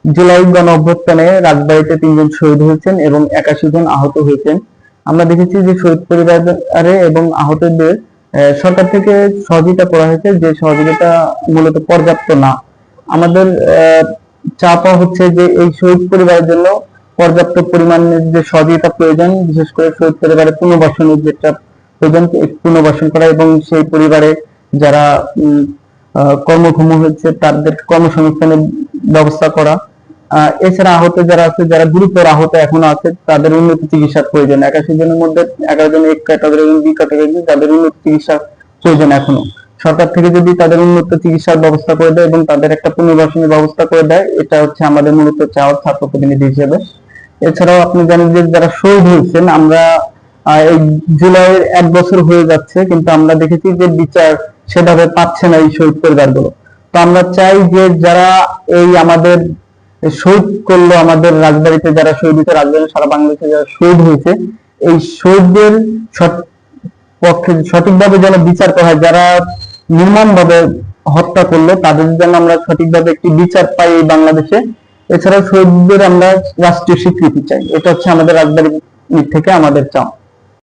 জুলাই গণ অভ্যুত্থানে রাজবাড়ীতে 3 জন শহীদ হয়েছেন এবং 81 জন আহত হয়েছেন। আমরা দেখেছি যে শহীদ পরিবারে এবং আহতদের সরকার থেকে সহযোগিতা করা হয়েছে, যে সহযোগিতা মূলত পর্যাপ্ত না। আমাদের চা পাওয়া হচ্ছে যে এই শহীদ পরিবারের জন্য পর্যাপ্ত পরিমাণের যে সহযোগিতা প্রয়োজন, বিশেষ করে শহীদ পরিবারের পুনর্বাসনের যেটা প্রয়োজন, পুনর্বাসন করা এবং সেই পরিবারে যারা কর্মক্ষম হয়েছে তাদের কর্মসংস্থানের ব্যবস্থা করা। এছাড়া আহত যারা আছে, যারা গুরুতর আহত এখনো আছে, তাদের উন্নত চিকিৎসার প্রয়োজন। 81 জনের মধ্যে 11 জন এক ক্যাটাগরি এবং বি ক্যাটাগরি, তাদের উন্নত চিকিৎসার প্রয়োজন এখনো। সরকার থেকে যদি তাদের উন্নত চিকিৎসার ব্যবস্থা করে দেয় এবং তাদের একটা পুনর্বাসনের ব্যবস্থা করে দেয়, এটা হচ্ছে আমাদের মূলত চাওয়া ছাত্র প্রতিনিধি হিসেবে। এছাড়াও আপনি জানেন যে যারা শহীদ হয়েছেন, আমরা এই জুলাইয়ের 1 বছর হয়ে যাচ্ছে, কিন্তু আমরা দেখেছি যে বিচার সেভাবে পাচ্ছে না এই শহীদ পরিবারগুলো। তো আমরা চাই যে যারা এই আমাদের শহীদ করলো, আমাদের রাজবাড়িতে যারা শহীদ হয়েছে, রাজবাড়ি সারা বাংলাদেশে যারা শহীদ হয়েছে, এই শহীদদের পক্ষে সঠিকভাবে যেন বিচার করা হয়। যারা নির্মমভাবে হত্যা করলো তাদের যেন আমরা সঠিকভাবে একটি বিচার পাই এই বাংলাদেশে। এছাড়াও শহীদদের আমরা রাষ্ট্রীয় স্বীকৃতি চাই। এটা হচ্ছে আমাদের রাজবাড়ি থেকে আমাদের চাওয়া।